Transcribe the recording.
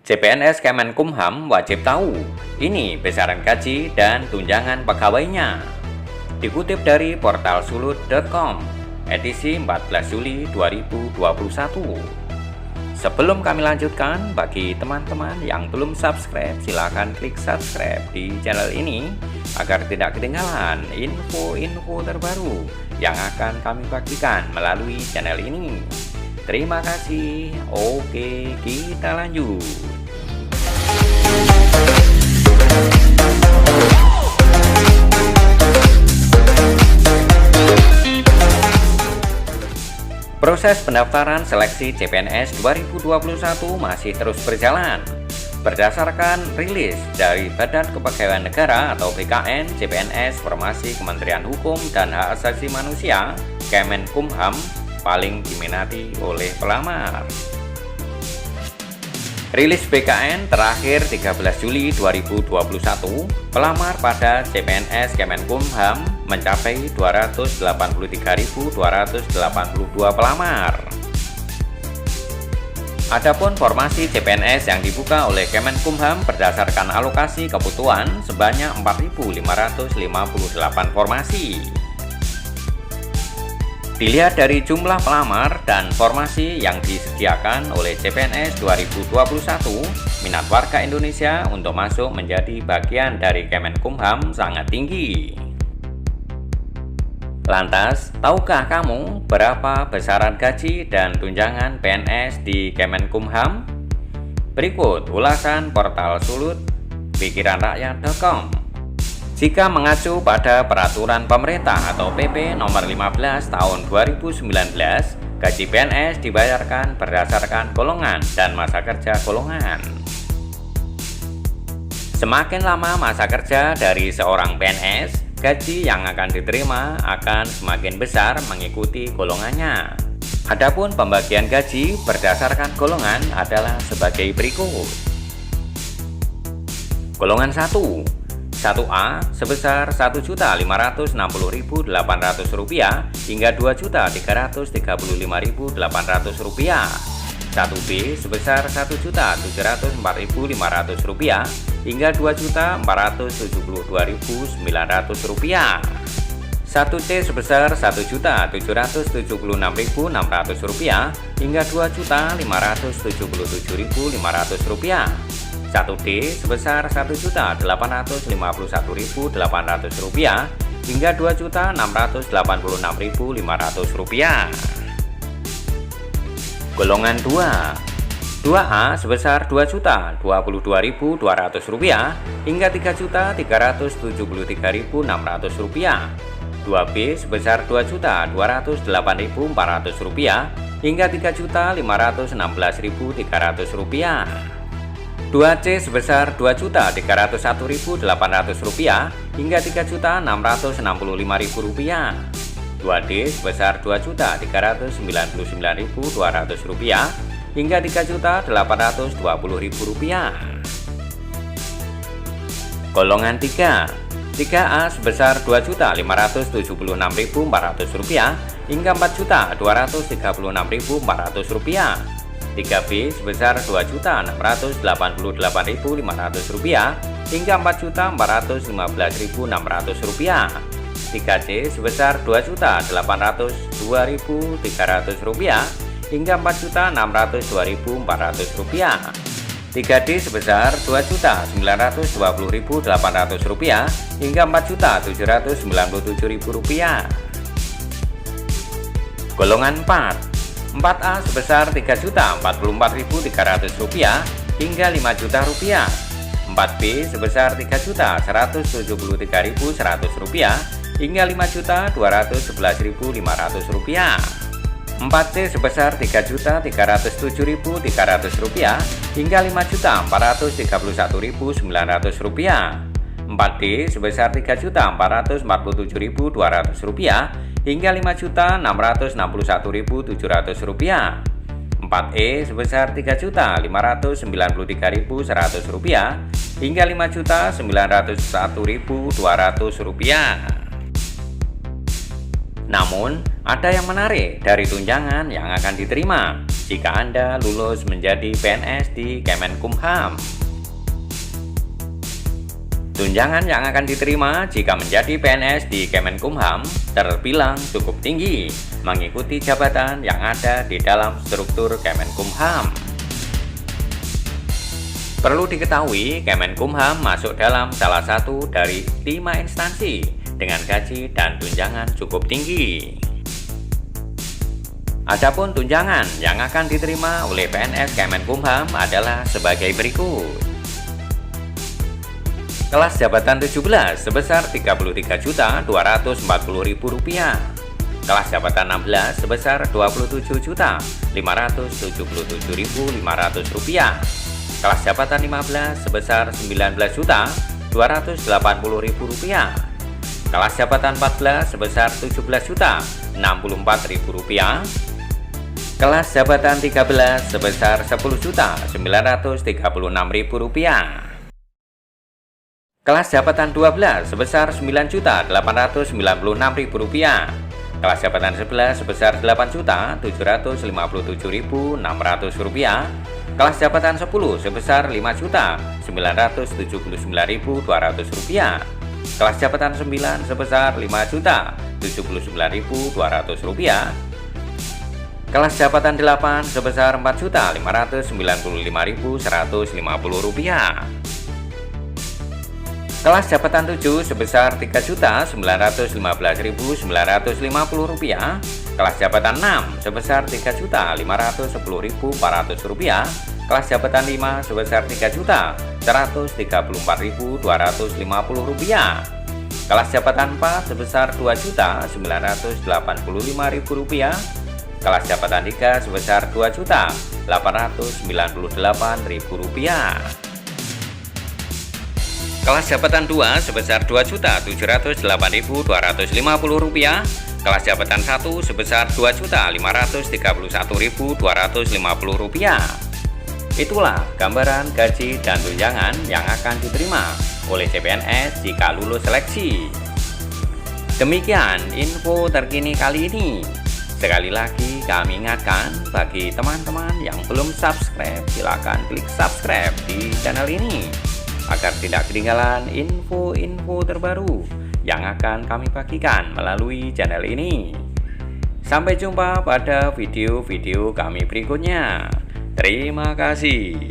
CPNS Kemenkumham wajib tahu, ini besaran gaji dan tunjangan pegawainya. Dikutip dari portal sulut.com, edisi 14 Juli 2021. Sebelum kami lanjutkan, bagi teman-teman yang belum subscribe, silakan klik subscribe di channel ini agar tidak ketinggalan info-info terbaru yang akan kami bagikan melalui channel ini. Terima kasih. Oke, kita lanjut. Proses pendaftaran seleksi CPNS 2021 masih terus berjalan. Berdasarkan rilis dari Badan Kepegawaian Negara atau BKN, CPNS Formasi Kementerian Hukum dan Hak Asasi Manusia Kemenkumham paling diminati oleh pelamar. Rilis BKN terakhir 13 Juli 2021, pelamar pada CPNS Kemenkumham mencapai 283.282 pelamar. Adapun formasi CPNS yang dibuka oleh Kemenkumham berdasarkan alokasi kebutuhan sebanyak 4.558 formasi. Dilihat dari jumlah pelamar dan formasi yang disediakan oleh CPNS 2021, minat warga Indonesia untuk masuk menjadi bagian dari Kemenkumham sangat tinggi. Lantas, tahukah kamu berapa besaran gaji dan tunjangan PNS di Kemenkumham? Berikut ulasan portal Sulut pikiranrakyat.com. Jika mengacu pada peraturan pemerintah atau PP nomor 15 tahun 2019, gaji PNS dibayarkan berdasarkan golongan dan masa kerja golongan. Semakin lama masa kerja dari seorang PNS, gaji yang akan diterima akan semakin besar mengikuti golongannya. Adapun pembagian gaji berdasarkan golongan adalah sebagai berikut. Golongan 1A sebesar Rp1.560.800 hingga Rp2.335.800. 1B sebesar Rp1.704.500 hingga Rp2.472.900. 1C sebesar Rp1.776.600 hingga Rp2.577.500. 1D sebesar Rp1.851.800 hingga Rp2.686.500. Golongan 2A sebesar Rp2.022.200 hingga Rp3.373.600. 2B sebesar Rp2.208.400 hingga Rp3.516.300. 2C sebesar Rp2.301.800 hingga Rp3.665.000. 2D sebesar Rp2.399.200 hingga Rp3.820.000. Golongan 3A sebesar Rp2.576.400 hingga Rp4.236.400. 3B sebesar Rp2.688.500 hingga Rp4.415.600. 3C sebesar Rp2.802.300 hingga Rp4.602.400. 3D sebesar Rp2.920.800 hingga Rp4.797.000. Golongan 4A sebesar Rp3.044.300 hingga Rp5.000.000. 4B sebesar Rp3.173.100 hingga Rp5.211.500. 4C sebesar Rp3.307.300 hingga Rp5.431.900. 4D sebesar Rp3.447.200 hingga Rp5.661.700. 4E sebesar Rp3.593.100 hingga Rp5.901.200. Namun, ada yang menarik dari tunjangan yang akan diterima jika Anda lulus menjadi PNS di Kemenkumham. Tunjangan yang akan diterima jika menjadi PNS di Kemenkumham terbilang cukup tinggi, mengikuti jabatan yang ada di dalam struktur Kemenkumham. Perlu diketahui, Kemenkumham masuk dalam salah satu dari 5 instansi dengan gaji dan tunjangan cukup tinggi. Adapun tunjangan yang akan diterima oleh PNS Kemenkumham adalah sebagai berikut. Kelas jabatan 17 sebesar Rp33.240.000. Kelas jabatan 16 sebesar Rp27.577.500. Kelas jabatan 15 sebesar Rp19.280.000. Kelas jabatan 14 sebesar Rp17.064.000. Kelas jabatan 13 sebesar Rp10.936.000. Kelas jabatan 12 sebesar Rp9.896.000. Kelas jabatan 11 sebesar Rp8.757.600. Kelas jabatan 10 sebesar Rp5.979.200. Kelas jabatan 9 sebesar Rp5.079.200. Kelas jabatan 8 sebesar Rp4.595.150. Kelas jabatan 7 sebesar Rp3.915.950. Kelas jabatan 6 sebesar Rp3.510.400. Kelas jabatan 5 sebesar Rp3.134.250. Kelas jabatan 4 sebesar Rp2.985.000. Kelas jabatan 3 sebesar Rp2.898.000. Kelas jabatan 2 sebesar Rp2.708.250. Kelas jabatan 1 sebesar Rp2.531.250. Itulah gambaran gaji dan tunjangan yang akan diterima oleh CPNS jika lulus seleksi. Demikian info terkini kali ini. Sekali lagi kami ingatkan bagi teman-teman yang belum subscribe, silakan klik subscribe di channel ini agar tidak ketinggalan info-info terbaru yang akan kami bagikan melalui channel ini. Sampai jumpa pada video-video kami berikutnya. Terima kasih.